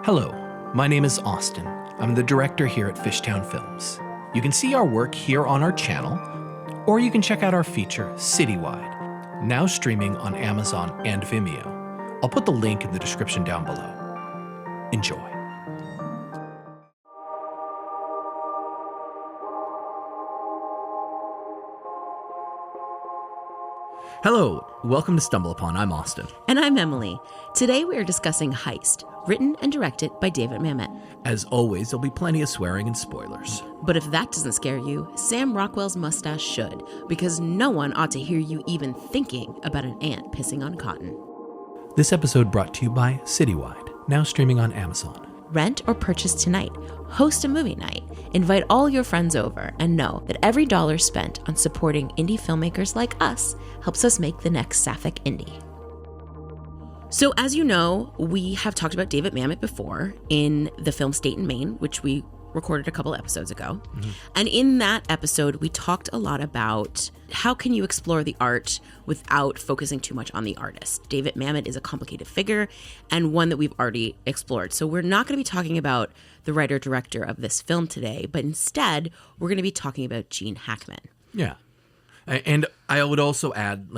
Hello, my name is Austin. I'm the director here at Fishtown Films. You can see our work here on our channel, or you can check out our feature, Citywide, now streaming on Amazon and Vimeo. I'll put the link in the description down below. Enjoy. Hello, welcome to Stumble Upon. I'm Austin. And I'm Emily. Today we are discussing Heist, written and directed by David Mamet. As always, there'll be plenty of swearing and spoilers. But if that doesn't scare you, Sam Rockwell's mustache should, because no one ought to hear you even thinking about an ant pissing on cotton. This episode brought to you by Citywide, now streaming on Amazon. Rent or purchase tonight. Host a movie night. Invite all your friends over and know that every dollar spent on supporting indie filmmakers like us helps us make the next sapphic indie. So as you know, we have talked about David Mamet before in the film State and Maine, which we recorded a couple episodes ago. Mm-hmm. And in that episode, we talked a lot about how can you explore the art without focusing too much on the artist. David Mamet is a complicated figure and one that we've already explored. So we're not going to be talking about the writer-director of this film today, but instead, we're going to be talking about Gene Hackman. Yeah. And I would also add,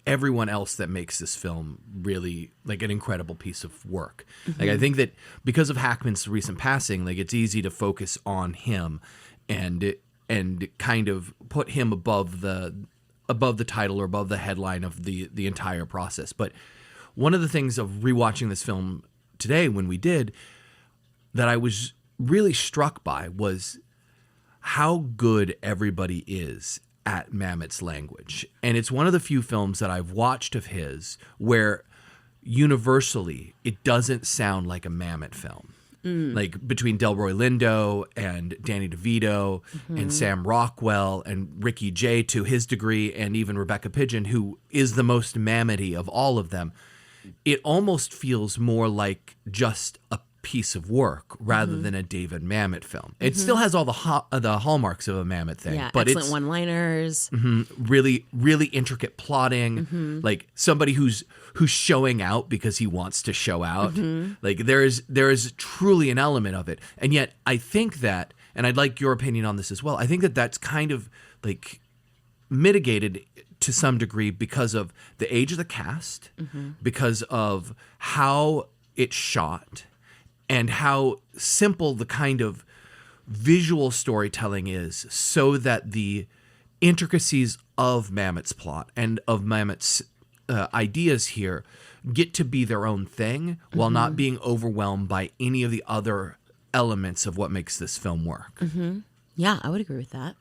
everyone else that makes this film really, an incredible piece of work. Mm-hmm. I think that because of Hackman's recent passing, it's easy to focus on him and kind of put him above the title or above the headline of the entire process. But one of the things of rewatching this film today when we did that I was really struck by was how good everybody is at Mamet's language. And it's one of the few films that I've watched of his where universally it doesn't sound like a Mamet film. Between Delroy Lindo and Danny DeVito and Sam Rockwell and Ricky Jay to his degree, and even Rebecca Pidgeon, who is the most Mamet-y of all of them, it almost feels more like just a piece of work rather than a David Mamet film. It still has all the hallmarks of a Mamet thing, but excellent it's one-liners, really, really intricate plotting, somebody who's showing out because he wants to show out. There is truly an element of it, and yet I think that, and I'd like your opinion on this as well. I think that that's kind of mitigated to some degree because of the age of the cast, because of how it's shot, and how simple the kind of visual storytelling is, so that the intricacies of Mamet's plot and of Mamet's ideas here get to be their own thing while not being overwhelmed by any of the other elements of what makes this film work. Yeah, I would agree with that.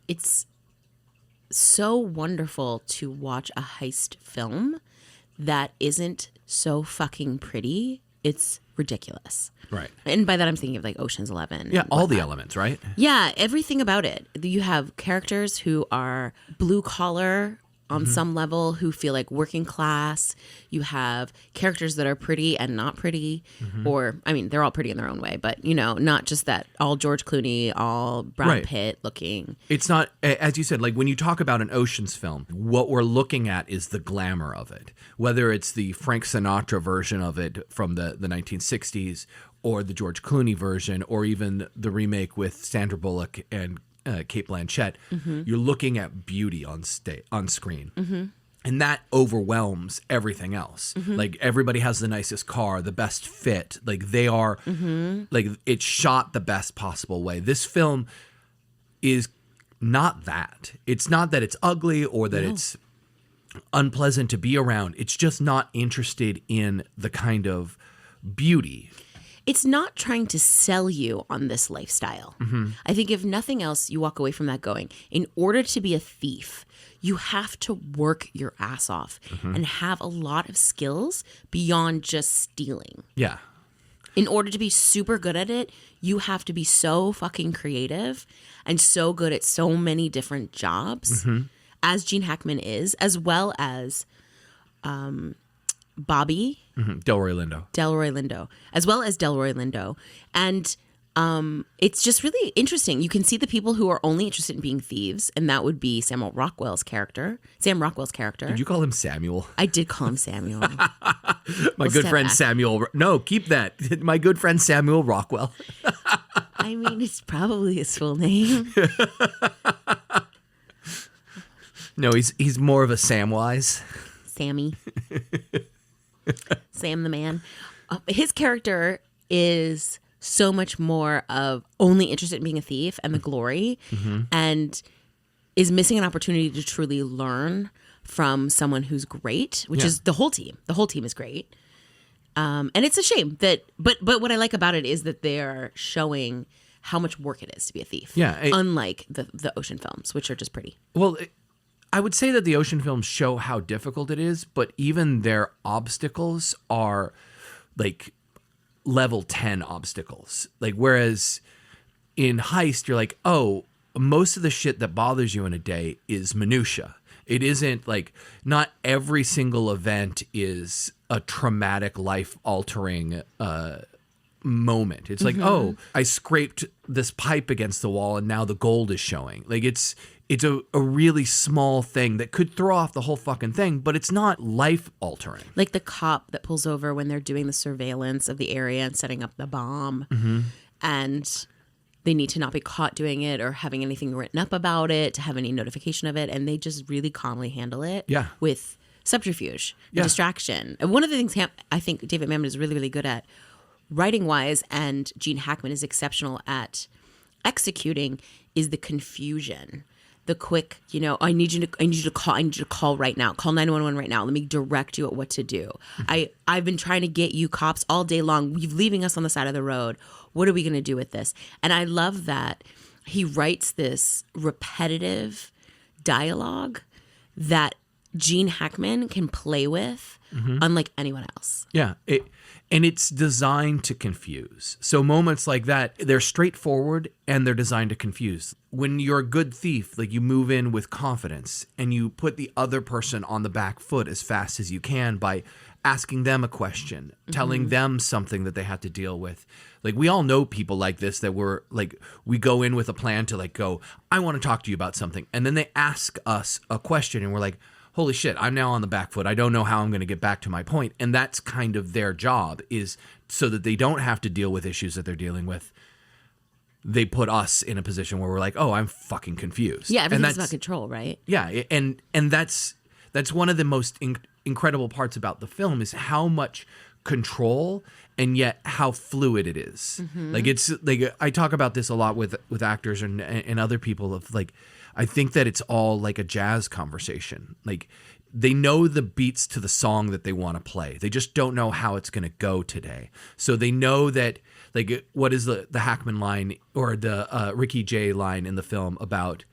It's so wonderful to watch a heist film that isn't so fucking pretty. It's ridiculous. Right. And by that I'm thinking of Ocean's 11. Yeah, all the elements, right? Yeah, everything about it. You have characters who are blue collar on some level, who feel like working class. You have characters that are pretty and not pretty, or, they're all pretty in their own way, but, not just that all George Clooney, all Brad Pitt looking. It's not, as you said, when you talk about an Ocean's film, what we're looking at is the glamour of it, whether it's the Frank Sinatra version of it from the 1960s, or the George Clooney version, or even the remake with Sandra Bullock and Cate Blanchett. You're looking at beauty on screen. And that overwhelms everything else. Everybody has the nicest car, the best fit. They are, it's shot the best possible way. This film is not that. It's not that it's ugly or that it's unpleasant to be around. It's just not interested in the kind of beauty. It's not trying to sell you on this lifestyle. I think if nothing else, you walk away from that going, in order to be a thief, you have to work your ass off and have a lot of skills beyond just stealing. Yeah. In order to be super good at it, you have to be so fucking creative and so good at so many different jobs, as Gene Hackman is, as well as Bobby. Delroy Lindo. As well as Delroy Lindo. And It's just really interesting. You can see the people who are only interested in being thieves, and that would be Sam Rockwell's character. Did you call him Samuel? I did call him Samuel. My good friend back. Samuel. No, keep that. My good friend Samuel Rockwell. I mean, it's probably his full name. No, he's more of a Samwise. Sammy. Sam the man. His character is so much more of only interested in being a thief and the glory, and is missing an opportunity to truly learn from someone who's great, which is the whole team. The whole team is great. And it's a shame that, but what I like about it is that they're showing how much work it is to be a thief. Yeah. Unlike the Ocean films, which are just pretty. Well, I would say that the Ocean films show how difficult it is, but even their obstacles are like level 10 obstacles. Like, whereas in Heist, you're like, oh, most of the shit that bothers you in a day is minutia. It isn't like, not every single event is a traumatic, life-altering moment. It's like, oh, I scraped this pipe against the wall and now the gold is showing. Like, it's a really small thing that could throw off the whole fucking thing, but it's not life-altering. Like the cop that pulls over when they're doing the surveillance of the area and setting up the bomb, and they need to not be caught doing it or having anything written up about it, to have any notification of it, and they just really calmly handle it with subterfuge and distraction. And one of the things I think David Mamet is really, really good at, writing-wise, and Gene Hackman is exceptional at executing, is the confusion. The quick, I need you to call right now. Call 911 right now. Let me direct you at what to do. I've been trying to get you cops all day long. You're leaving us on the side of the road. What are we going to do with this? And I love that he writes this repetitive dialogue that Gene Hackman can play with, unlike anyone else. Yeah. And it's designed to confuse. So moments like that, they're straightforward and they're designed to confuse. When you're a good thief, like, you move in with confidence and you put the other person on the back foot as fast as you can by asking them a question, telling them something that they have to deal with. Like, we all know people like this that were like, we go in with a plan to like go, I want to talk to you about something. And then they ask us a question and we're like, holy shit, I'm now on the back foot. I don't know how I'm going to get back to my point. And that's kind of their job, is so that they don't have to deal with issues that they're dealing with. They put us in a position where we're like, oh, I'm fucking confused. Yeah, everything's about control, right? Yeah, and that's one of the most incredible parts about the film, is how much control and yet how fluid it is. Like, it's like, I talk about this a lot with actors and other people, of like, I think that it's all like a jazz conversation. Like, they know the beats to the song that they want to play. They just don't know how it's going to go today. So they know that, like, what is the Hackman line, or the Ricky Jay line in the film about,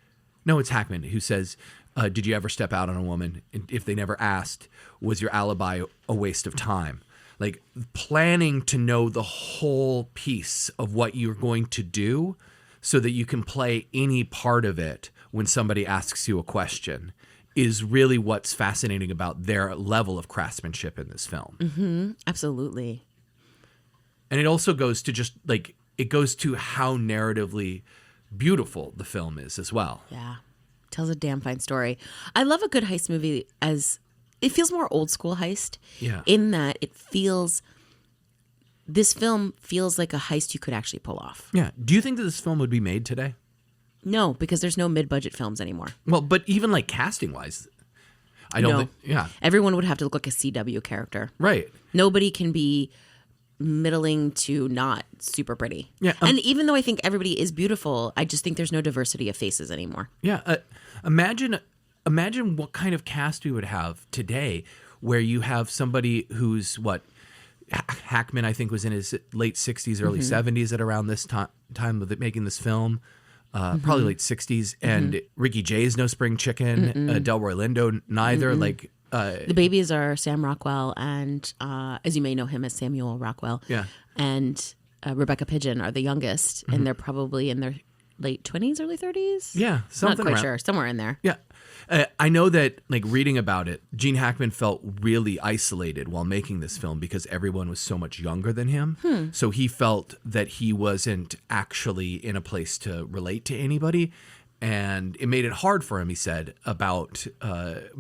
no, it's Hackman who says, did you ever step out on a woman? And if they never asked, was your alibi a waste of time? Like, planning to know the whole piece of what you're going to do so that you can play any part of it when somebody asks you a question is really what's fascinating about their level of craftsmanship in this film. Absolutely. And it also goes to just like, it goes to how narratively beautiful the film is as well. Yeah. Tells a damn fine story. I love a good heist movie, as it feels more old school heist. Yeah. In that this film feels like a heist you could actually pull off. Yeah. Do you think that this film would be made today? No, because there's no mid-budget films anymore. Well, but even like casting wise, I don't think, yeah. Everyone would have to look like a CW character. Right. Nobody can be middling to not super pretty. Yeah. And even though I think everybody is beautiful, I just think there's no diversity of faces anymore. Yeah. Imagine what kind of cast we would have today, where you have somebody who's Hackman, I think, was in his late 60s, early 70s at around this time of making this film. Probably late 60s. And Ricky Jay is no spring chicken. Delroy Lindo, neither. Like, the babies are Sam Rockwell and, as you may know him as Samuel Rockwell. Yeah. And Rebecca Pidgeon are the youngest, and they're probably in their late 20s, early 30s. Yeah, something Not quite around. sure. Somewhere in there. Yeah. I know that, like, reading about it, Gene Hackman felt really isolated while making this film because everyone was so much younger than him. So he felt that he wasn't actually in a place to relate to anybody. And it made it hard for him, he said, about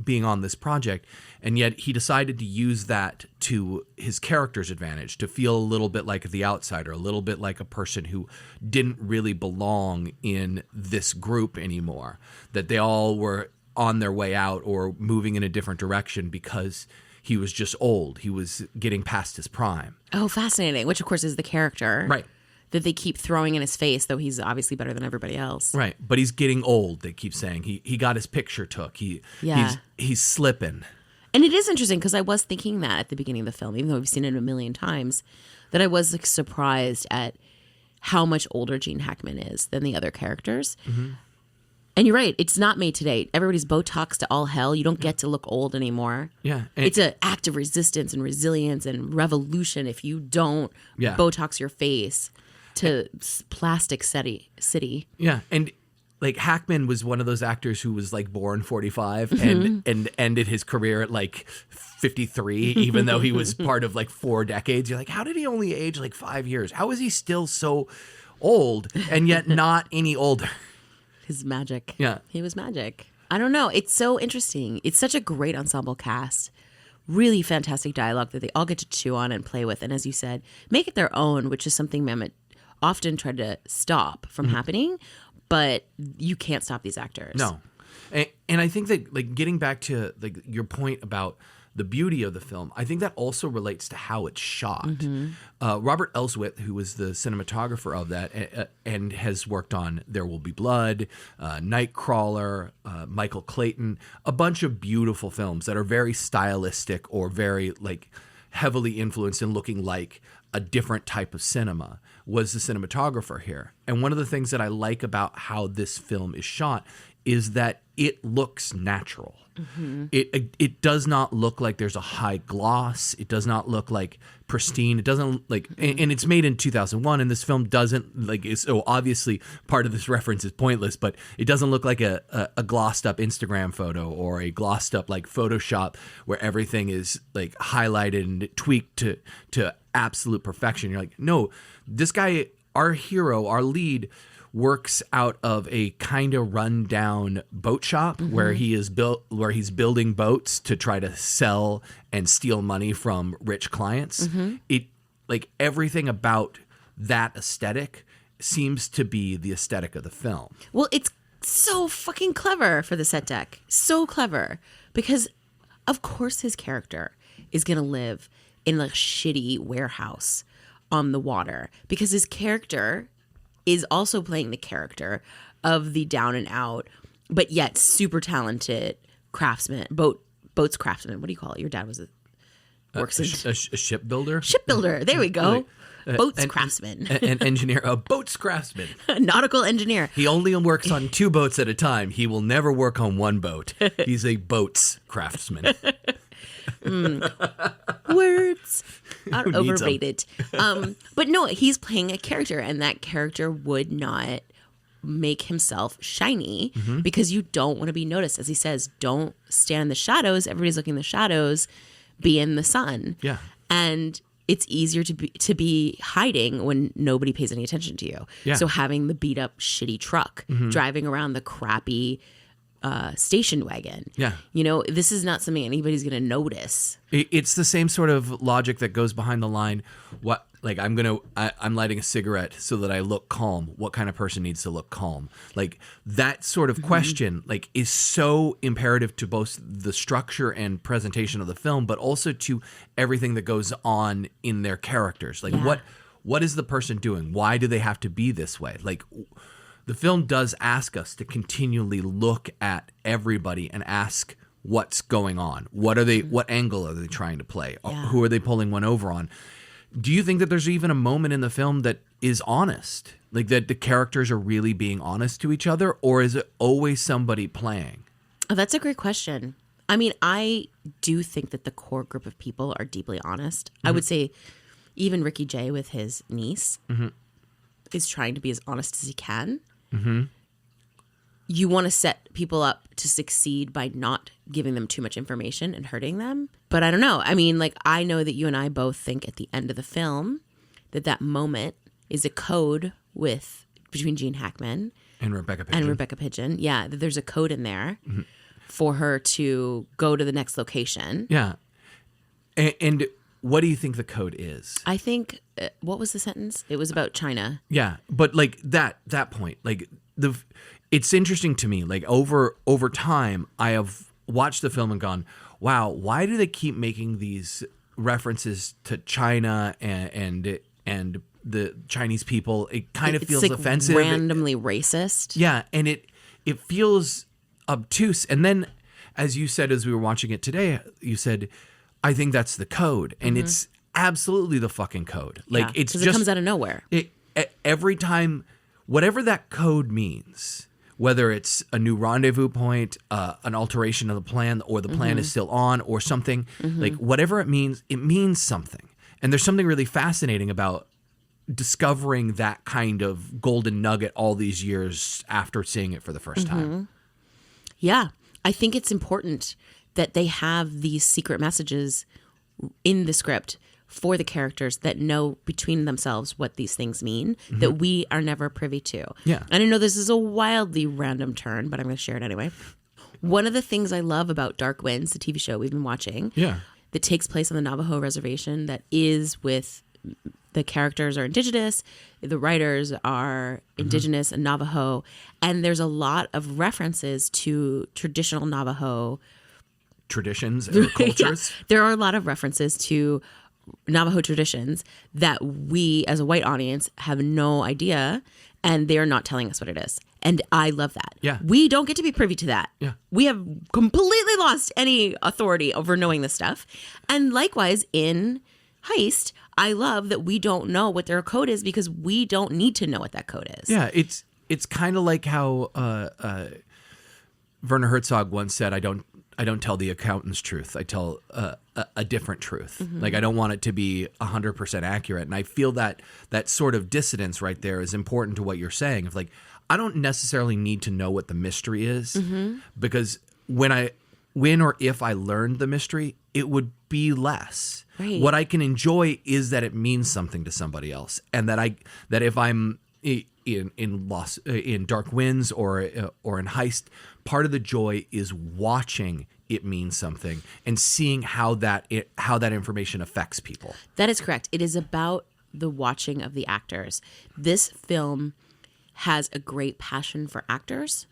being on this project. And yet he decided to use that to his character's advantage, to feel a little bit like the outsider, a little bit like a person who didn't really belong in this group anymore, that they all were on their way out or moving in a different direction because he was just old. He was getting past his prime. Oh, fascinating. Which, of course, is the character. Right. That they keep throwing in his face, though he's obviously better than everybody else. Right. But he's getting old, they keep saying. He got his picture took. He's slipping. And it is interesting because I was thinking that at the beginning of the film, even though we've seen it a million times, that I was like surprised at how much older Gene Hackman is than the other characters. Mm-hmm. And you're right. It's not made today. Everybody's Botox to all hell. You don't get to look old anymore. Yeah. It's an act of resistance and resilience and revolution if you don't Botox your face to plastic city. Yeah. And like Hackman was one of those actors who was like born 45 and ended his career at like 53, even though he was part of like 4 decades. You're like, how did he only age like 5 years? How is he still so old and yet not any older? His magic. Yeah. He was magic. I don't know. It's so interesting. It's such a great ensemble cast. Really fantastic dialogue that they all get to chew on and play with. And as you said, make it their own, which is something Mamet often tried to stop from happening. But you can't stop these actors. No. And I think that, like, getting back to like your point about the beauty of the film, I think that also relates to how it's shot. Robert Elswit, who was the cinematographer of that and has worked on There Will Be Blood, Nightcrawler, Michael Clayton, a bunch of beautiful films that are very stylistic or very like heavily influenced in looking like a different type of cinema, was the cinematographer here. And one of the things that I like about how this film is shot is that it looks natural. It does not look like there's a high gloss. It does not look like pristine. It doesn't like, and it's made in 2001, and this film doesn't like. So obviously, part of this reference is pointless, but it doesn't look like a glossed up Instagram photo or a glossed up like Photoshop where everything is like highlighted and tweaked to absolute perfection. You're like, no, this guy, our hero, our lead, works out of a kind of rundown boat shop where he's building boats to try to sell and steal money from rich clients. It like everything about that aesthetic seems to be the aesthetic of the film. Well, it's so fucking clever for the set deck. So clever because of course his character is going to live in a shitty warehouse on the water because his character is also playing the character of the down and out, but yet super talented craftsman, boats craftsman. What do you call it? Your dad was a shipbuilder? Shipbuilder. There we go. Boats craftsman. An engineer, a boats craftsman. A nautical engineer. He only works on 2 boats at a time. He will never work on 1 boat. He's a boats craftsman. Words are overrated. But no, he's playing a character, and that character would not make himself shiny because you don't want to be noticed. As he says, don't stand in the shadows. Everybody's looking in the shadows. Be in the sun. Yeah. And it's easier to be hiding when nobody pays any attention to you. Yeah. So having the beat up shitty truck, driving around the crappy station wagon. Yeah. You know, this is not something anybody's going to notice. It's the same sort of logic that goes behind the line. What, like, I'm lighting a cigarette so that I look calm. What kind of person needs to look calm? Like, that sort of question, like, is so imperative to both the structure and presentation of the film, but also to everything that goes on in their characters. Like, what is the person doing? Why do they have to be this way? Like, the film does ask us to continually look at everybody and ask what's going on. What angle are they trying to play? Yeah. Who are they pulling one over on? Do you think that there's even a moment in the film that is honest? Like that the characters are really being honest to each other, or is it always somebody playing? Oh, that's a great question. I mean, I do think that the core group of people are deeply honest. I would say even Ricky Jay with his niece is trying to be as honest as he can. you want to set people up to succeed by not giving them too much information and hurting them. But I don't know. I mean, like, I know that you and I both think at the end of the film that moment is a code between Gene Hackman and Rebecca Pidgeon. Yeah, that there's a code in there for her to go to the next location. Yeah. And what do you think the code is? I think, what was the sentence? It was about China. Yeah, but like that point, like it's interesting to me, like over time, I have watched the film and gone, wow, why do they keep making these references to China and the Chinese people? It kind of feels like offensive. Randomly racist. Yeah, and it feels obtuse. And then, as you said, as we were watching it today, you said, I think that's the code. And it's absolutely the fucking code. Like, it's just... because it comes out of nowhere. Every time, whatever that code means... Whether it's a new rendezvous point, an alteration of the plan, or the plan is still on, or something, like whatever it means something. And there's something really fascinating about discovering that kind of golden nugget all these years after seeing it for the first time. Yeah. I think it's important that they have these secret messages in the script for the characters that know between themselves what these things mean that we are never privy to. Yeah. And I know this is a wildly random turn, but I'm going to share it anyway. One of the things I love about Dark Winds, the TV show we've been watching, that takes place on the Navajo reservation, that is with the characters are indigenous, the writers are indigenous and Navajo, and there's a lot of references to traditional Navajo traditions and cultures. There are a lot of references to Navajo traditions that we as a white audience have no idea, and they're not telling us what it is. And I love that. Yeah. We don't get to be privy to that. Yeah. We have completely lost any authority over knowing this stuff. And likewise in Heist, I love that we don't know what their code is because we don't need to know what that code is. Yeah, it's kind of like how Werner Herzog once said, I don't tell the accountant's truth. I tell a different truth. Like, I don't want it to be 100% accurate. And I feel that sort of dissonance right there is important to what you're saying. Of like, I don't necessarily need to know what the mystery is because when or if I learned the mystery, it would be less. Right. What I can enjoy is that it means something to somebody else, and that if I'm in Dark Winds or in Heist, part of the joy is watching it mean something and seeing how that information affects people. That is correct. It is about the watching of the actors. This film has a great passion for actors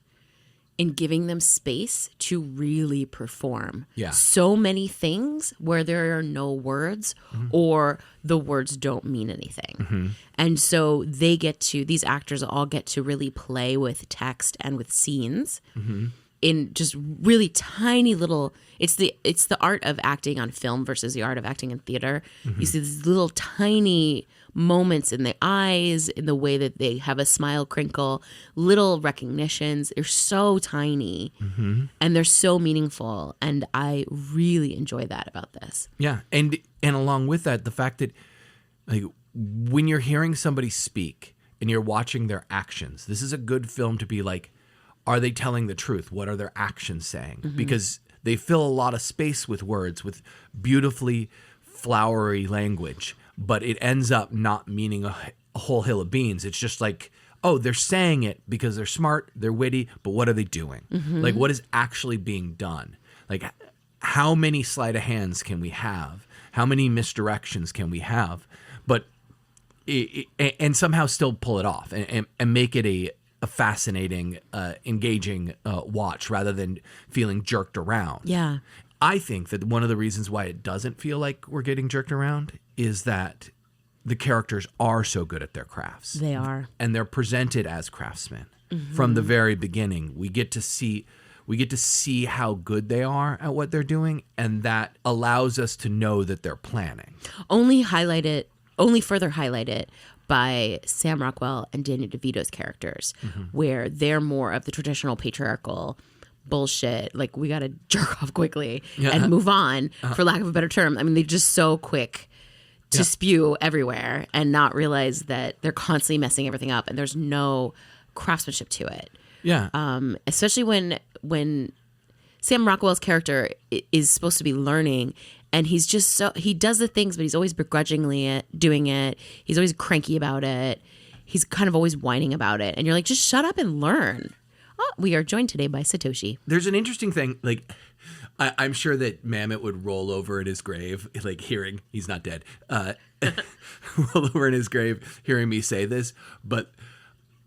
in giving them space to really perform. Yeah. So many things where there are no words or the words don't mean anything. And so these actors all get to really play with text and with scenes in just really tiny little, it's the art of acting on film versus the art of acting in theater. You see these little tiny moments in the eyes, in the way that they have a smile crinkle, little recognitions. They're so tiny and they're so meaningful. And I really enjoy that about this. Yeah. And along with that, the fact that like when you're hearing somebody speak and you're watching their actions, this is a good film to be like, are they telling the truth? What are their actions saying? Because they fill a lot of space with words, with beautifully flowery language, but it ends up not meaning a whole hill of beans. It's just like, oh, they're saying it because they're smart, they're witty, but what are they doing? Like, what is actually being done? Like, how many sleight of hands can we have? How many misdirections can we have? But and somehow still pull it off and make it a fascinating, engaging watch rather than feeling jerked around. Yeah. I think that one of the reasons why it doesn't feel like we're getting jerked around is that the characters are so good at their crafts. They are. And they're presented as craftsmen. From the very beginning. We get to see how good they are at what they're doing, and that allows us to know that they're planning. Only further highlight it by Sam Rockwell and Daniel DeVito's characters, where they're more of the traditional patriarchal bullshit, like we gotta jerk off quickly and move on, for lack of a better term. I mean, they're just so quick to spew everywhere and not realize that they're constantly messing everything up and there's no craftsmanship to it. Yeah. Especially when Sam Rockwell's character is supposed to be learning, and he's just he does the things, but he's always begrudgingly doing it. He's always cranky about it. He's kind of always whining about it. And you're like, just shut up and learn. Oh, we are joined today by Satoshi. There's an interesting thing, like, I'm sure that Mamet would roll over in his grave, like hearing, he's not dead, roll over in his grave hearing me say this, but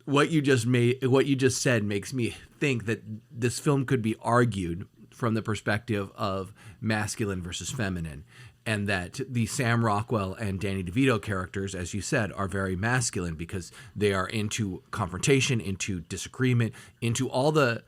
what you just said makes me think that this film could be argued from the perspective of masculine versus feminine, and that the Sam Rockwell and Danny DeVito characters, as you said, are very masculine because they are into confrontation, into disagreement, into all the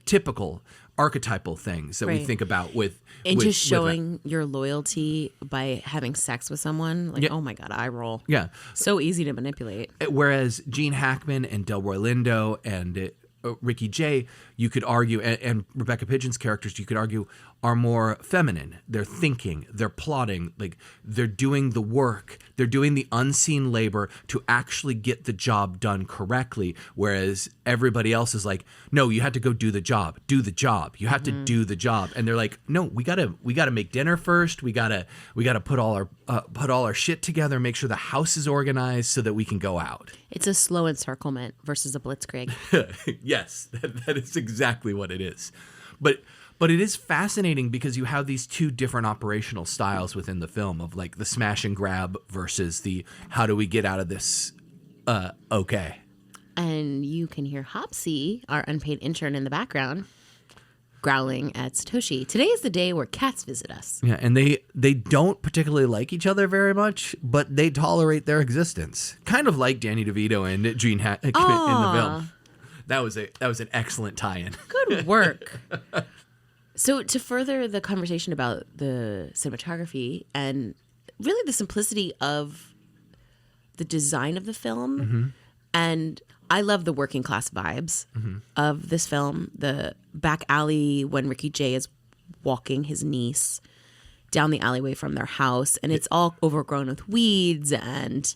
typical archetypal things that we think about with just showing your loyalty by having sex with someone. Like, oh my God, I roll. Yeah. So easy to manipulate. Whereas Gene Hackman and Delroy Lindo and Ricky Jay, you could argue, and Rebecca Pidgeon's characters, you could argue, are more feminine. They're thinking, they're plotting, like they're doing the work, they're doing the unseen labor to actually get the job done correctly. Whereas everybody else is like, no, you have to go do the job. You have to do the job. And they're like, no, we gotta make dinner first. We gotta put all our shit together, make sure the house is organized so that we can go out. It's a slow encirclement versus a blitzkrieg. Yes, that is exactly what it is. But it is fascinating because you have these two different operational styles within the film of like the smash and grab versus the how do we get out of this okay. And you can hear Hopsy, our unpaid intern in the background, growling at Satoshi. Today is the day where cats visit us. Yeah, and they don't particularly like each other very much, but they tolerate their existence. Kind of like Danny DeVito and Gene Hackman in the film. That was an excellent tie-in. Good work. So to further the conversation about the cinematography and really the simplicity of the design of the film, and I love the working class vibes of this film. The back alley when Ricky Jay is walking his niece down the alleyway from their house, and it's all overgrown with weeds, and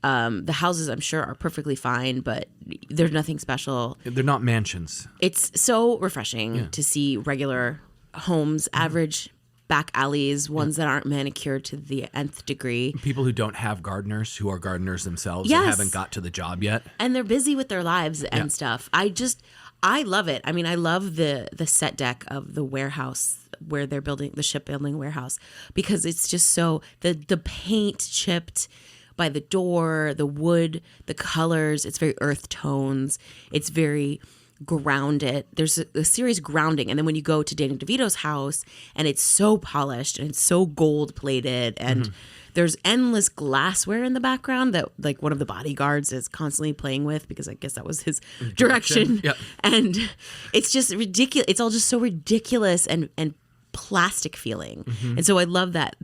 the houses, I'm sure, are perfectly fine, but there's nothing special. They're not mansions. It's so refreshing to see regular homes, average back alleys, ones that aren't manicured to the nth degree. People who don't have gardeners, who are gardeners themselves and haven't got to the job yet. And they're busy with their lives and stuff. I love it. I mean, I love the set deck of the warehouse where they're building the shipbuilding warehouse, because it's just so, the paint chipped by the door, the wood, the colors, it's very earth tones. It's very grounded. There's a serious grounding. And then when you go to Danny DeVito's house and it's so polished and it's so gold plated and there's endless glassware in the background that like one of the bodyguards is constantly playing with, because I guess that was his direction. Yep. And it's just ridiculous. It's all just so ridiculous and plastic feeling. And so I love that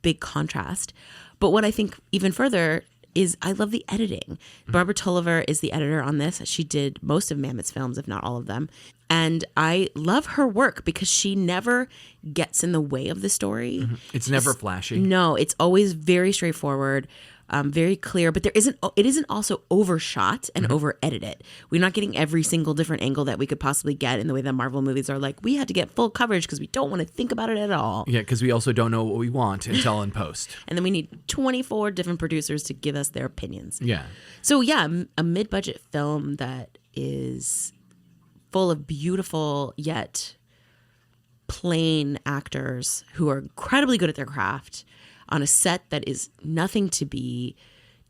big contrast. But what I think even further is I love the editing. Barbara Tulliver is the editor on this. She did most of Mamet's films, if not all of them. And I love her work because she never gets in the way of the story. It's never flashy. No, it's always very straightforward, very clear. But it isn't also overshot and over edited. We're not getting every single different angle that we could possibly get in the way that Marvel movies are like, we had to get full coverage because we don't want to think about it at all. Yeah, because we also don't know what we want until in post. And then we need 24 different producers to give us their opinions. Yeah. So yeah, a mid-budget film that is full of beautiful yet plain actors who are incredibly good at their craft on a set that is nothing to be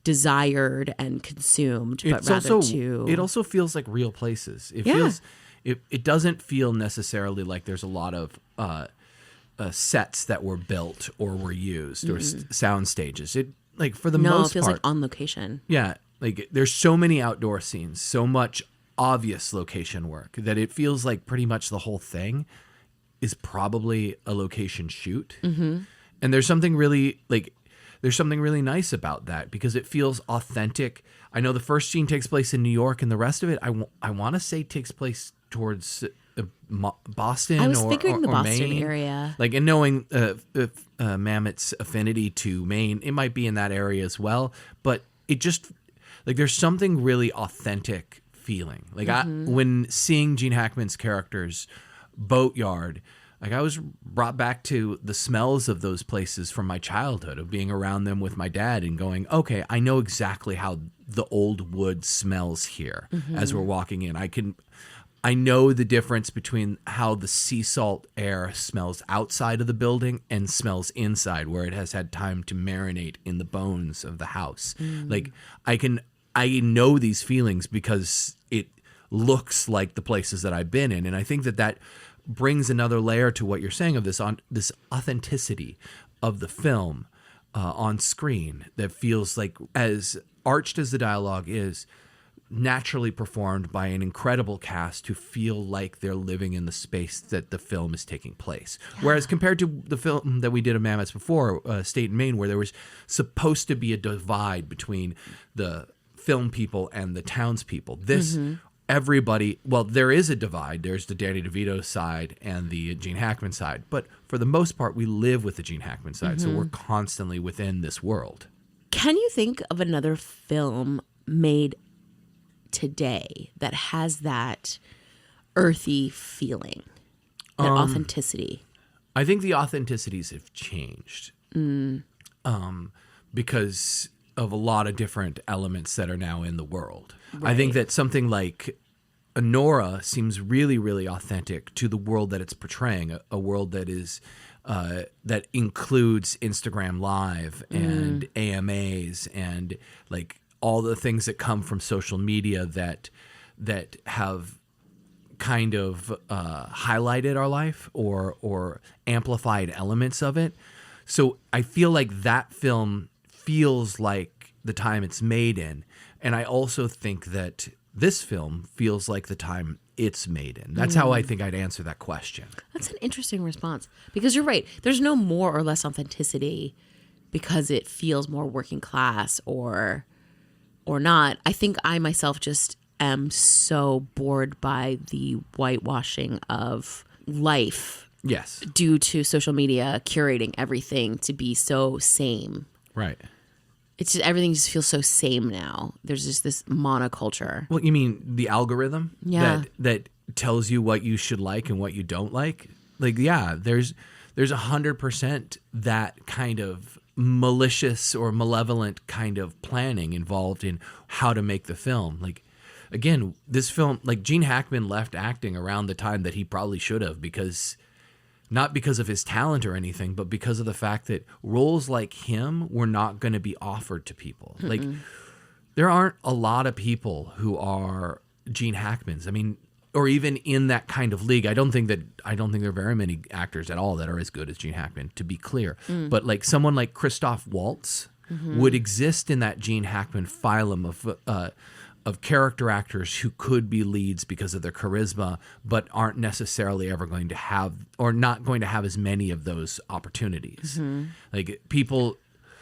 desired and consumed, but rather to... It also feels like real places. It feels... It doesn't feel necessarily like there's a lot of sets that were built or were used or sound stages. It like for the most part... No, it feels like on location. Yeah. Like there's so many outdoor scenes, so much obvious location work that it feels like pretty much the whole thing is probably a location shoot. And there's something really nice about that because it feels authentic. I know the first scene takes place in New York, and the rest of it, I want to say takes place towards Boston. I was figuring the Boston Maine area. Like, and knowing Mamet's affinity to Maine, it might be in that area as well. But it just like there's something really authentic feeling. Like when seeing Gene Hackman's character's boatyard, like I was brought back to the smells of those places from my childhood, of being around them with my dad and going, okay, I know exactly how the old wood smells here as we're walking in. I know the difference between how the sea salt air smells outside of the building and smells inside, where it has had time to marinate in the bones of the house. Like I know these feelings because it looks like the places that I've been in. And I think that brings another layer to what you're saying of this authenticity of the film on screen that feels like, as arched as the dialogue is, naturally performed by an incredible cast who feel like they're living in the space that the film is taking place. Yeah. Whereas compared to the film that we did of Mamet's before, State and Maine, where there was supposed to be a divide between the film people and the townspeople. This, everybody, well, there is a divide. There's the Danny DeVito side and the Gene Hackman side. But for the most part, we live with the Gene Hackman side. So we're constantly within this world. Can you think of another film made today that has that earthy feeling, that authenticity? I think the authenticities have changed because of a lot of different elements that are now in the world. Right. I think that something like Nora seems really, really authentic to the world that it's portraying, a world that is that includes Instagram Live and AMAs and like all the things that come from social media that have kind of highlighted our life or amplified elements of it. So I feel like that film feels like the time it's made in. And I also think that this film feels like the time it's made in. That's how I think I'd answer that question. That's an interesting response, because you're right. There's no more or less authenticity because it feels more working class or not. I think I myself just am so bored by the whitewashing of life. Yes. Due to social media curating everything to be so same. Right. It's just, everything just feels so same now. There's just this monoculture. Well, you mean the algorithm? Yeah. That tells you what you should like and what you don't like? Like, yeah, there's 100% that kind of malicious or malevolent kind of planning involved in how to make the film. Like, again, this film, like Gene Hackman left acting around the time that he probably should have, because not because of his talent or anything, but because of the fact that roles like him were not going to be offered to people. Like, there aren't a lot of people who are Gene Hackmans. I mean, or even in that kind of league. I don't think there are very many actors at all that are as good as Gene Hackman, to be clear. But like someone like Christoph Waltz would exist in that Gene Hackman phylum of character actors who could be leads because of their charisma, but aren't necessarily ever going to have, or not going to have, as many of those opportunities. Like people,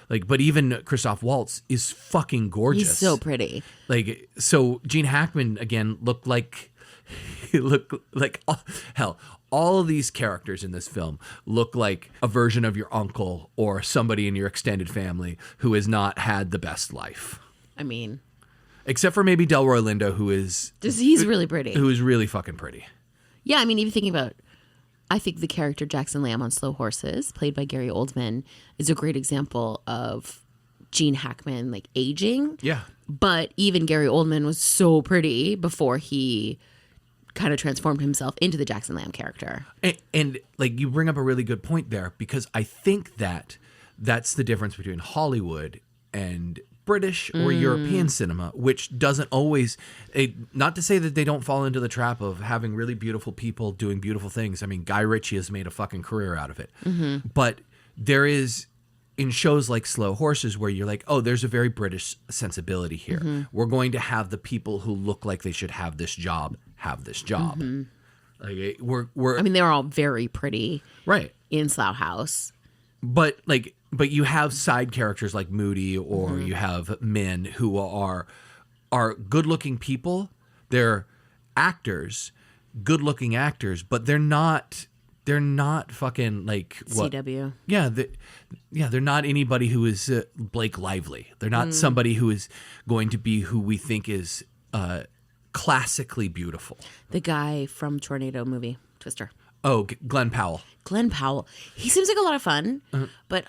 like, but even Christoph Waltz is fucking gorgeous. He's so pretty. Like, so Gene Hackman again looked like hell. All of these characters in this film look like a version of your uncle or somebody in your extended family who has not had the best life. I mean, except for maybe Delroy Lindo, he's really pretty. Who is really fucking pretty. Yeah, I mean, even thinking about, I think the character Jackson Lamb on Slow Horses, played by Gary Oldman, is a great example of Gene Hackman, like, aging. Yeah. But even Gary Oldman was so pretty before he kind of transformed himself into the Jackson Lamb character. And like, you bring up a really good point there, because I think that's the difference between Hollywood and British or European cinema, which doesn't always, not to say that they don't fall into the trap of having really beautiful people doing beautiful things. I mean, Guy Ritchie has made a fucking career out of it. But there is, in shows like Slow Horses, where you're like, oh, there's a very British sensibility here. We're going to have the people who look like they should have this job. Like, I mean, they're all very pretty, right, in Slough House. But you have side characters like Moody, or you have men who are good-looking people. They're actors, good-looking actors, but they're not they're not fucking like what CW. Yeah, they're not anybody who is Blake Lively. They're not somebody who is going to be who we think is classically beautiful. The guy from Tornado movie, Twister. Oh, Glenn Powell. Glenn Powell. He seems like a lot of fun, but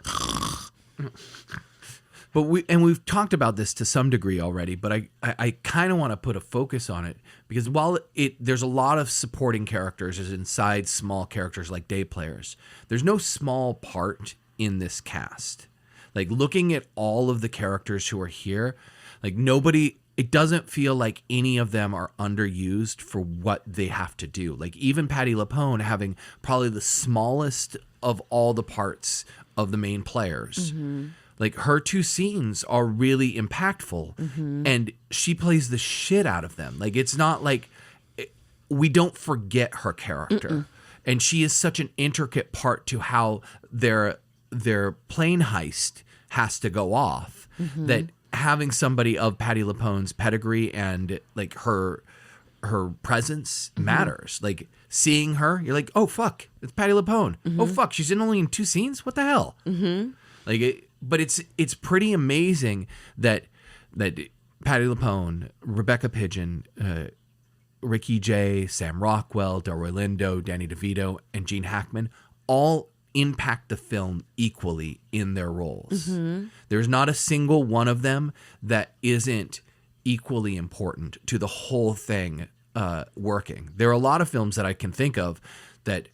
we've talked about this to some degree already, but I kind of want to put a focus on it because while there's a lot of supporting characters as inside small characters like day players, there's no small part in this cast. Like looking at all of the characters who are here, like it doesn't feel like any of them are underused for what they have to do. Like even Patti LuPone having probably the smallest of all the parts of the main players. Like her 2 scenes are really impactful and she plays the shit out of them. Like it's not like we don't forget her character. And she is such an intricate part to how their plane heist has to go off that having somebody of Patti LuPone's pedigree and like her presence matters. Like seeing her, you're like, oh fuck, it's Patti LuPone. Oh fuck, she's only in 2 scenes. What the hell? But it's pretty amazing that Patti LuPone, Rebecca Pidgeon, Ricky Jay, Sam Rockwell, Delroy Lindo, Danny DeVito, and Gene Hackman all impact the film equally in their roles. There's not a single one of them that isn't equally important to the whole thing working. There are a lot of films that I can think of that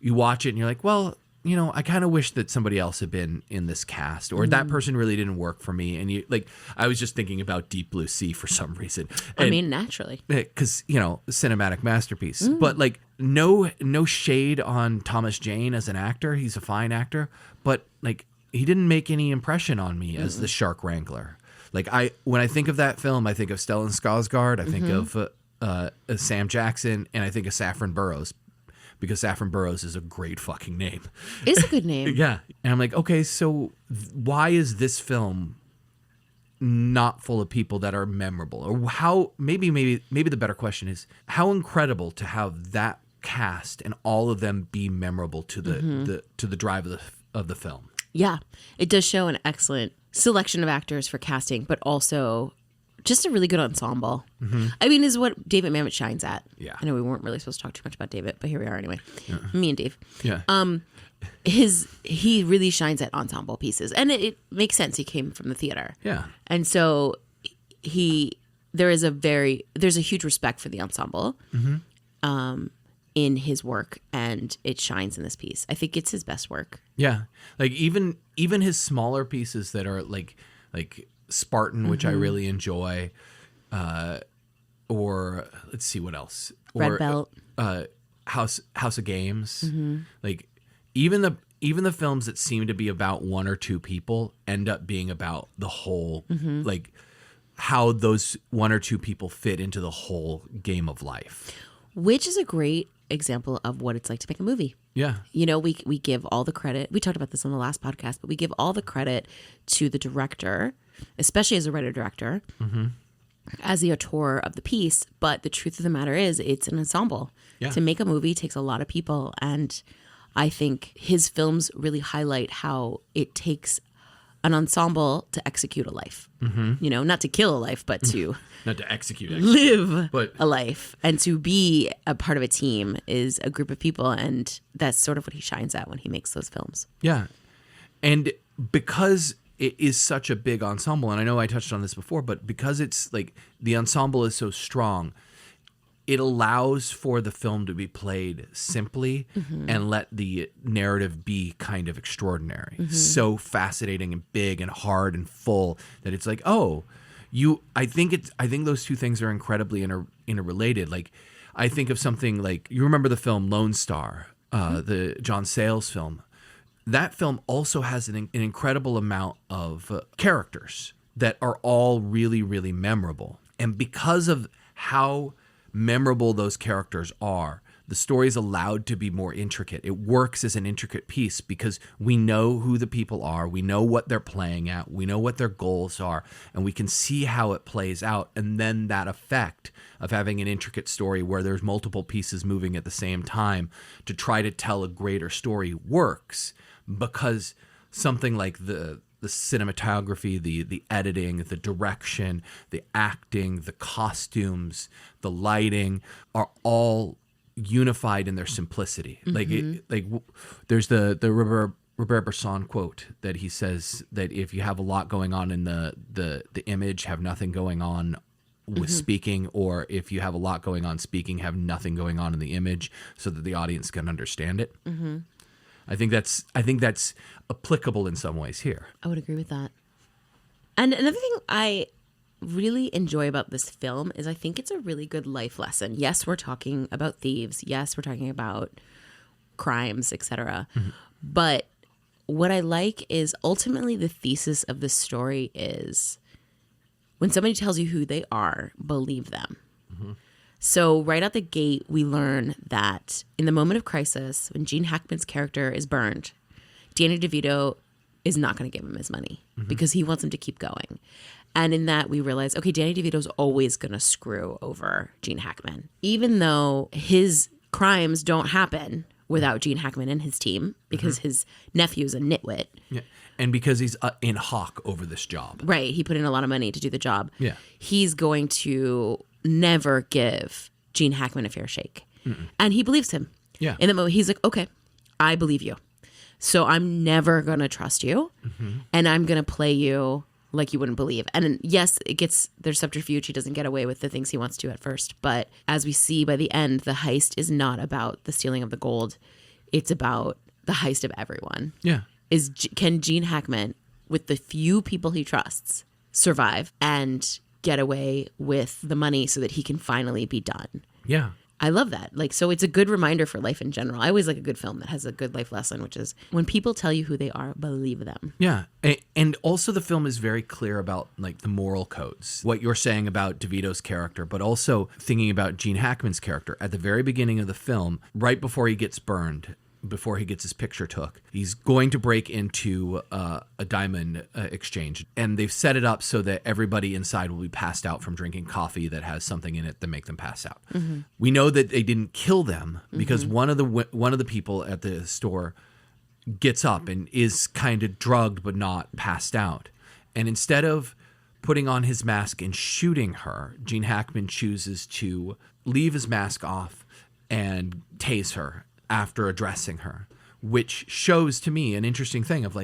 you watch it and you're like, well, you know, I kind of wish that somebody else had been in this cast, or that person really didn't work for me. And you like, I was just thinking about Deep Blue Sea for some reason. And, I mean, naturally, because you know, cinematic masterpiece. But like, no shade on Thomas Jane as an actor. He's a fine actor, but like, he didn't make any impression on me as the Shark Wrangler. Like when I think of that film, I think of Stellan Skarsgård. I think of Sam Jackson, and I think of Saffron Burrows. Because Saffron Burrows is a great fucking name. It's a good name. Yeah. And I'm like, okay, so why is this film not full of people that are memorable? Or how, maybe the better question is, how incredible to have that cast and all of them be memorable to the drive of the film. Yeah. It does show an excellent selection of actors for casting, but also just a really good ensemble. I mean, is what David Mamet shines at. Yeah. I know we weren't really supposed to talk too much about David, but here we are anyway. Me and Dave. Yeah. He really shines at ensemble pieces. And it makes sense. He came from the theater. Yeah. And so there's a huge respect for the ensemble in his work, and it shines in this piece. I think it's his best work. Yeah. Like even his smaller pieces that are like Spartan, which I really enjoy, or let's see what else. Red Belt. House of Games. Like even the films that seem to be about one or two people end up being about the whole, like how those one or two people fit into the whole game of life. Which is a great example of what it's like to make a movie. Yeah. You know, we give all the credit. We talked about this on the last podcast, but we give all the credit to the director, especially as a writer-director, as the auteur of the piece. But the truth of the matter is it's an ensemble. Yeah. To make a movie takes a lot of people. And I think his films really highlight how it takes an ensemble to execute a life. You know, not to kill a life, but to not to execute live but a life. And to be a part of a team is a group of people. And that's sort of what he shines at when he makes those films. Yeah. And because it is such a big ensemble, and I know I touched on this before, but because it's like the ensemble is so strong, it allows for the film to be played simply and let the narrative be kind of extraordinary. So fascinating and big and hard and full that it's like, oh, I think those two things are incredibly interrelated. Like I think of something like, you remember the film Lone Star, the John Sayles film. That film also has an incredible amount of characters that are all really, really memorable. And because of how memorable those characters are, the story is allowed to be more intricate. It works as an intricate piece because we know who the people are, we know what they're playing at, we know what their goals are, and we can see how it plays out. And then that effect of having an intricate story where there's multiple pieces moving at the same time to try to tell a greater story works, because something like the cinematography, the editing, the direction, the acting, the costumes, the lighting are all unified in their simplicity. There's the Robert Bresson quote that he says that if you have a lot going on in the image, have nothing going on with speaking, or if you have a lot going on speaking, have nothing going on in the image, so that the audience can understand it. I think that's applicable in some ways here. I would agree with that. And another thing I really enjoy about this film is I think it's a really good life lesson. Yes, we're talking about thieves. Yes, we're talking about crimes, etc. But what I like is ultimately the thesis of the story is when somebody tells you who they are, believe them. So right out the gate, we learn that in the moment of crisis, when Gene Hackman's character is burned, Danny DeVito is not going to give him his money because he wants him to keep going. And in that, we realize, okay, Danny DeVito's always going to screw over Gene Hackman, even though his crimes don't happen without Gene Hackman and his team, because his nephew's a nitwit. Yeah. And because he's in hock over this job. Right. He put in a lot of money to do the job. Yeah. He's going to never give Gene Hackman a fair shake. And he believes him. Yeah. In the moment, he's like, okay, I believe you. So I'm never going to trust you. And I'm going to play you like you wouldn't believe. And yes, there's subterfuge. He doesn't get away with the things he wants to at first. But as we see by the end, the heist is not about the stealing of the gold. It's about the heist of everyone. Yeah. Can Gene Hackman, with the few people he trusts, survive and get away with the money so that he can finally be done? Yeah. I love that. So it's a good reminder for life in general. I always like a good film that has a good life lesson, which is when people tell you who they are, believe them. Yeah. And also the film is very clear about the moral codes, what you're saying about DeVito's character, but also thinking about Gene Hackman's character at the very beginning of the film, right before he gets burned, before he gets his picture took. He's going to break into a diamond exchange, and they've set it up so that everybody inside will be passed out from drinking coffee that has something in it that make them pass out. We know that they didn't kill them because one of the people at the store gets up and is kind of drugged but not passed out. And instead of putting on his mask and shooting her, Gene Hackman chooses to leave his mask off and tase her after addressing her, which shows to me an interesting thing of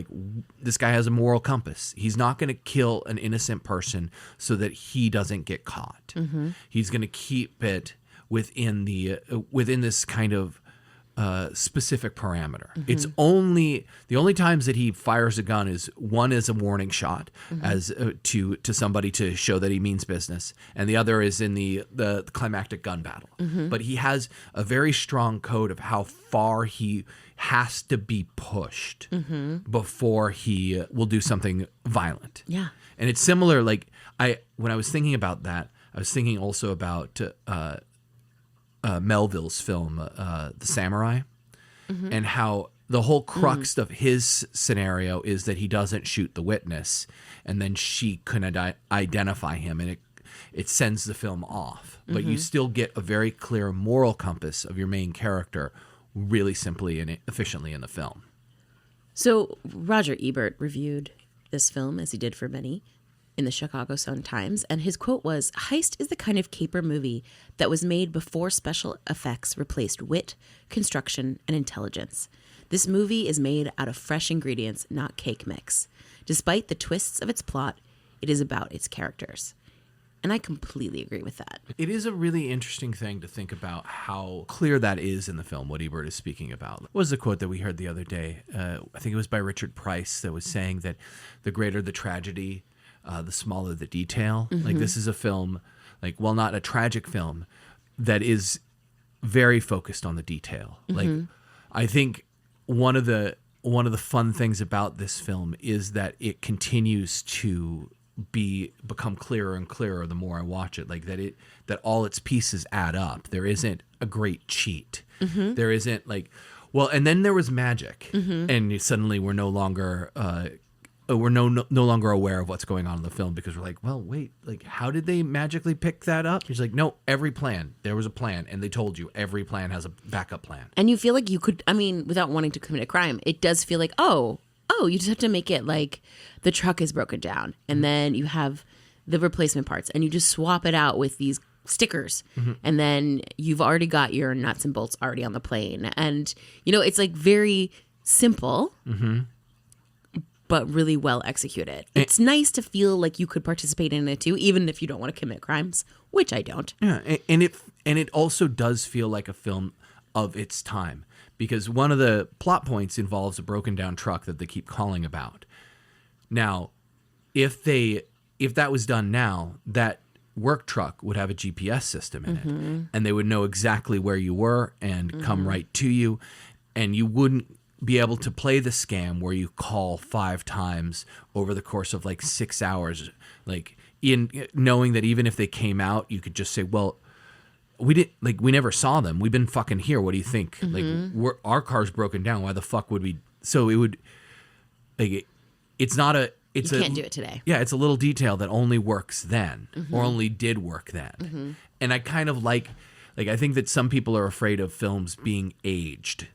this guy has a moral compass. He's not going to kill an innocent person so that he doesn't get caught. He's going to keep it within this kind of specific parameter. It's the only times that he fires a gun is one is a warning shot as to somebody to show that he means business, and the other is in the climactic gun battle. But he has a very strong code of how far he has to be pushed before he will do something violent. Yeah. And it's similar. When I was thinking about that, I was thinking also about Melville's film, The Samurai, and how the whole crux of his scenario is that he doesn't shoot the witness, and then she can identify him, and it sends the film off. But you still get a very clear moral compass of your main character really simply and efficiently in the film. So Roger Ebert reviewed this film, as he did for many, in the Chicago Sun-Times, and his quote was, "Heist is the kind of caper movie that was made before special effects replaced wit, construction, and intelligence. This movie is made out of fresh ingredients, not cake mix. Despite the twists of its plot, it is about its characters." And I completely agree with that. It is a really interesting thing to think about how clear that is in the film, what Ebert is speaking about. What was the quote that we heard the other day? I think it was by Richard Price, that was saying that the greater the tragedy, the smaller the detail. This is a film, not a tragic film, that is very focused on the detail. I think one of the fun things about this film is that it continues to become clearer and clearer the more I watch it. Like that all its pieces add up. There isn't a great cheat. There isn't like, well, and then there was magic, and suddenly we're no longer we're no longer aware of what's going on in the film, because we're like, well, wait, like how did they magically pick that up? He's like, no, there was a plan, and they told you every plan has a backup plan. And you feel like you could, I mean, without wanting to commit a crime, it does feel like, oh, you just have to make it like the truck is broken down, and then you have the replacement parts, and you just swap it out with these stickers, and then you've already got your nuts and bolts already on the plane. And, you know, it's like very simple, but really well executed. It's nice to feel like you could participate in it too, even if you don't want to commit crimes, which I don't. Yeah, and it also does feel like a film of its time, because one of the plot points involves a broken down truck that they keep calling about. Now, if that was done now, that work truck would have a GPS system in it, and they would know exactly where you were and come right to you, and you wouldn't be able to play the scam where you call 5 times over the course of like 6 hours, like in knowing that even if they came out, you could just say, well, we never saw them. We've been fucking here. What do you think? Like, our car's broken down. Why the fuck would we? So it would, like, it's not a, it's you can't do it today. Yeah, it's a little detail that only works then, or only did work then. And I kind of like I think that some people are afraid of films being aged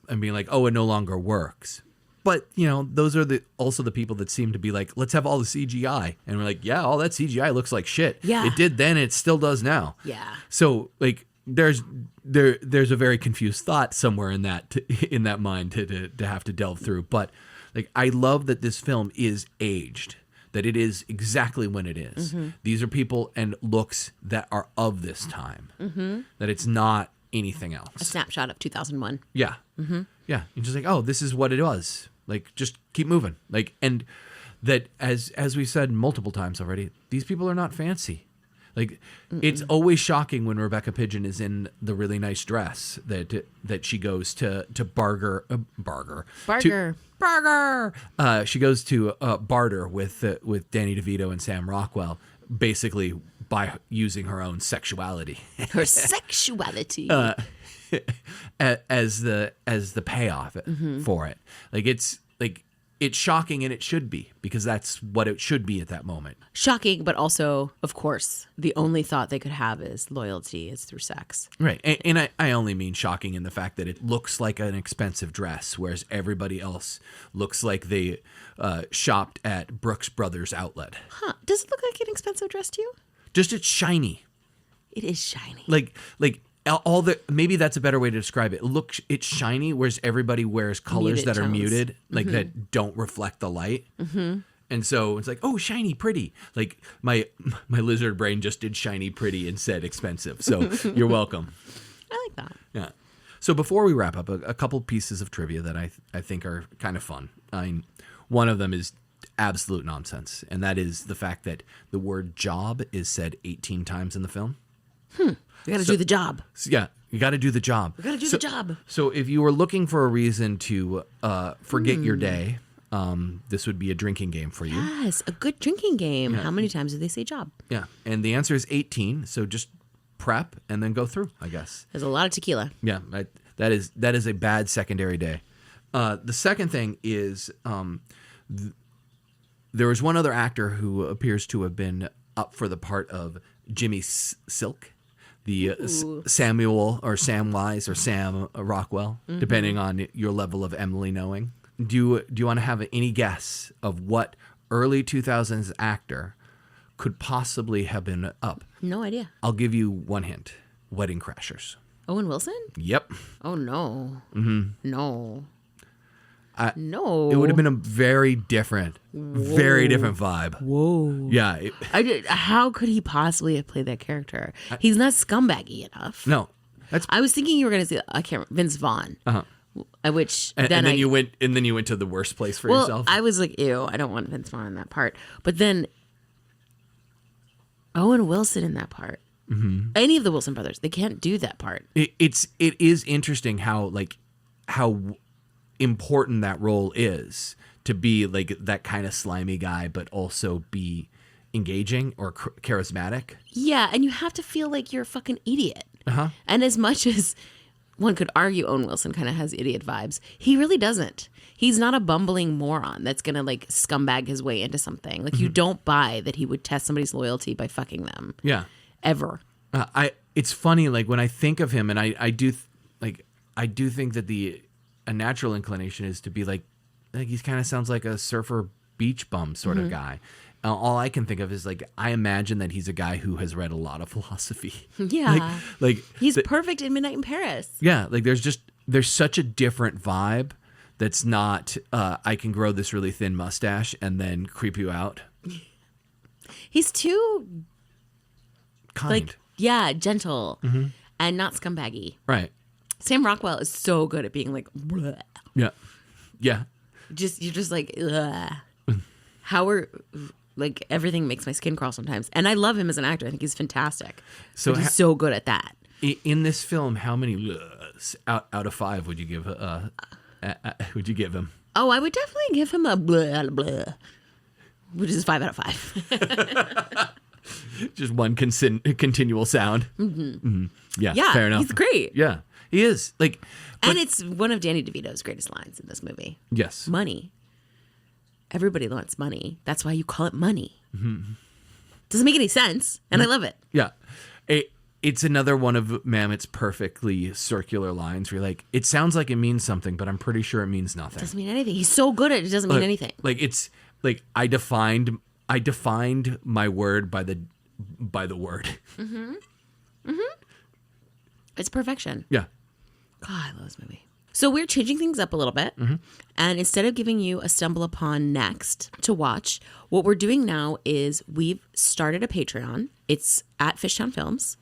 and being like, oh, it no longer works. But, you know, those are also the people that seem to be like, let's have all the CGI. And we're like, yeah, all that CGI looks like shit. Yeah. It did then, and it still does now. Yeah. So, like, there's a very confused thought somewhere in that mind to have to delve through. But, like, I love that this film is aged, that it is exactly when it is. These are people and looks that are of this time, that it's not anything else. A snapshot of 2001. Yeah. Yeah. You're just like, oh, this is what it was. Like, just keep moving. Like, and that as we said multiple times already, these people are not fancy. Like, it's always shocking when Rebecca Pidgeon is in the really nice dress that she goes to barter. She goes to barter with Danny DeVito and Sam Rockwell, basically by using her own sexuality. Her sexuality. As the payoff for it. Like, it's shocking, and it should be, because that's what it should be at that moment. Shocking, but also, of course, the only thought they could have is loyalty is through sex. Right. And I only mean shocking in the fact that it looks like an expensive dress, whereas everybody else looks like they shopped at Brooks Brothers outlet. Huh. Does it look like an expensive dress to you? Just it's shiny. It is shiny. Like all the, maybe that's a better way to describe it. It's shiny, whereas everybody wears colors Muted that tones. are muted, like that don't reflect the light. And so it's like, oh, shiny, pretty. Like my lizard brain just did shiny, pretty, and said expensive. So you're welcome. I like that. Yeah. So before we wrap up, a couple pieces of trivia that I think are kind of fun. I mean, one of them is absolute nonsense, and that is the fact that the word job is said 18 times in the film. We got to do the job. So, yeah, you got to do the job. We got to do the job. So if you were looking for a reason to forget your day, this would be a drinking game for you. Yes, a good drinking game. Yeah. How many times do they say job? Yeah, and the answer is 18. So just prep and then go through, I guess. There's a lot of tequila. Yeah, that is a bad secondary day. The second thing is there was one other actor who appears to have been up for the part of Jimmy Silk. The Samuel or Samwise or Sam Rockwell, depending on your level of Emily knowing. Do you want to have any guess of what early 2000s actor could possibly have been up? No idea. I'll give you one hint. Wedding Crashers. Owen Wilson? Yep. Oh, no. No. No. It would have been a very different vibe. Whoa. Yeah. How could he possibly have played that character? He's not scumbaggy enough. No. I was thinking you were going to say Vince Vaughn. Which and then you went to the worst place for yourself. I was like, ew, I don't want Vince Vaughn in that part. But then Owen Wilson in that part. Any of the Wilson brothers, they can't do that part. It is interesting how important that role is, to be like that kind of slimy guy, but also be engaging or charismatic. Yeah, and you have to feel like you're a fucking idiot. Uh-huh. And as much as one could argue Owen Wilson kind of has idiot vibes, he really doesn't. He's not a bumbling moron that's going to like scumbag his way into something. Like you don't buy that he would test somebody's loyalty by fucking them. Yeah. Ever. It's funny, like when I think of him, and I do think that a natural inclination is to be like he kind of sounds like a surfer beach bum sort of guy. All I can think of is like I imagine that he's a guy who has read a lot of philosophy. Yeah, like he's perfect in Midnight in Paris. Yeah, like there's such a different vibe that's not I can grow this really thin mustache and then creep you out. He's too kind, like gentle and not scumbaggy. Right. Sam Rockwell is so good at being like, bleh. Yeah. You're just like, ugh. Like everything makes my skin crawl sometimes, and I love him as an actor. I think he's fantastic. So he's so good at that. In this film, how many out of 5 would you give? Would you give him? Oh, I would definitely give him a blah blah, which is 5 out of 5. Just one continual sound. Yeah, fair enough. He's great. Yeah, he is. And it's one of Danny DeVito's greatest lines in this movie. Yes, money. Everybody wants money. That's why you call it money. Doesn't make any sense, and I love it. Yeah, it's another one of Mamet's perfectly circular lines where you're like, it sounds like it means something, but I'm pretty sure it means nothing. It doesn't mean anything. He's so good at it, it doesn't mean anything. Like it's like I defined my word by the word. It's perfection. Yeah. God, I love this movie. So we're changing things up a little bit. And instead of giving you a stumble upon next to watch, what we're doing now is we've started a Patreon. It's at Fishtown Films.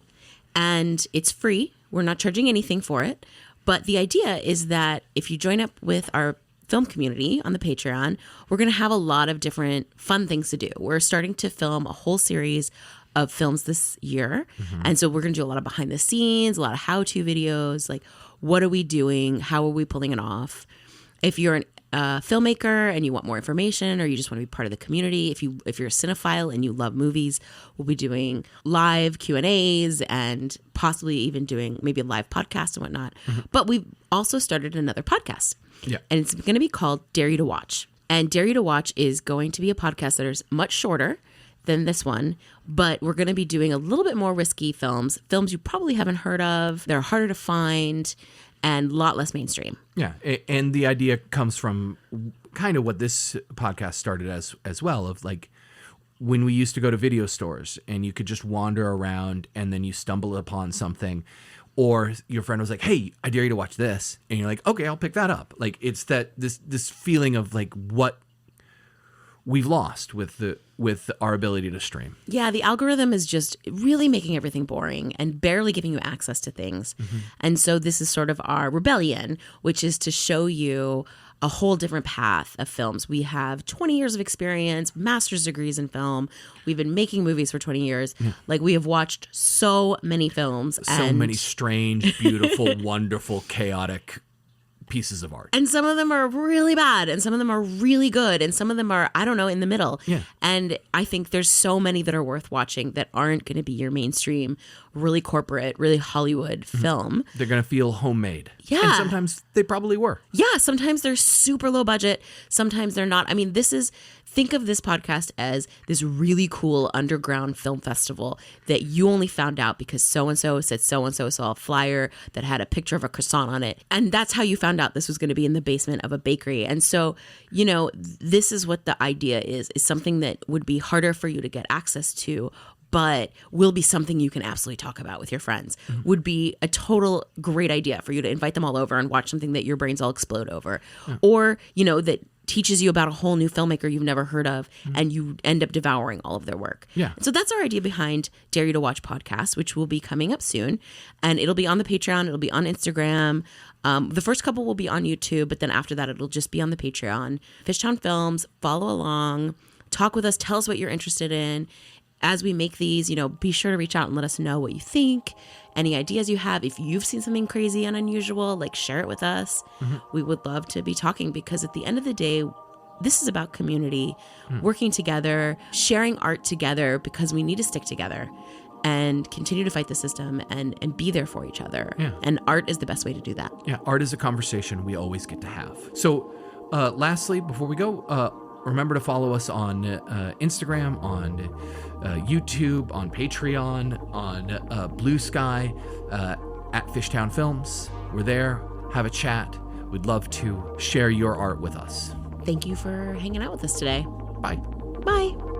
And it's free. We're not charging anything for it. But the idea is that if you join up with our film community on the Patreon, we're going to have a lot of different fun things to do. We're starting to film a whole series of films this year. And so we're going to do a lot of behind the scenes, a lot of how-to videos, like what are we doing? How are we pulling it off? If you're a filmmaker and you want more information, or you just want to be part of the community, if you're a cinephile and you love movies, we'll be doing live Q&As and possibly even doing maybe a live podcast and whatnot. But we've also started another podcast. Yeah. And it's going to be called Dare You to Watch. And Dare You to Watch is going to be a podcast that is much shorter than this one, but we're going to be doing a little bit more risky films you probably haven't heard of. They're harder to find and a lot less mainstream. Yeah, and the idea comes from kind of what this podcast started as well, of like when we used to go to video stores and you could just wander around and then you stumble upon something, or your friend was like, hey, I dare you to watch this, and you're like, okay, I'll pick that up. Like it's that this feeling of like what we've lost with our ability to stream. Yeah, the algorithm is just really making everything boring and barely giving you access to things. And so this is sort of our rebellion, which is to show you a whole different path of films. We have 20 years of experience, master's degrees in film. We've been making movies for 20 years. Like we have watched so many films. So many strange, beautiful, wonderful, chaotic pieces of art. And some of them are really bad and some of them are really good and some of them are, I don't know, in the middle. Yeah. And I think there's so many that are worth watching that aren't going to be your mainstream, really corporate, really Hollywood film. They're going to feel homemade. Yeah. And sometimes they probably were. Yeah. Sometimes they're super low budget. Sometimes they're not. I mean, think of this podcast as this really cool underground film festival that you only found out because so-and-so said so-and-so saw a flyer that had a picture of a croissant on it. And that's how you found out this was going to be in the basement of a bakery. And so, this is what the idea is something that would be harder for you to get access to, but will be something you can absolutely talk about with your friends. Would be a total great idea for you to invite them all over and watch something that your brains all explode over. Or, that teaches you about a whole new filmmaker you've never heard of, and you end up devouring all of their work. Yeah. So that's our idea behind Dare You to Watch podcast, which will be coming up soon. And it'll be on the Patreon. It'll be on Instagram. The first couple will be on YouTube, but then after that, it'll just be on the Patreon. Fishtown Films, follow along, talk with us, tell us what you're interested in. As we make these, be sure to reach out and let us know what you think, any ideas you have. If you've seen something crazy and unusual, share it with us. We would love to be talking because at the end of the day, This is about community, working together, sharing art together, because we need to stick together and continue to fight the system and be there for each other. Yeah. And art is the best way to do that. Yeah, art is a conversation we always get to have. So lastly, before we go, remember to follow us on Instagram, on YouTube, on Patreon, on Blue Sky, at Fishtown Films. We're there. Have a chat. We'd love to share your art with us. Thank you for hanging out with us today. Bye. Bye.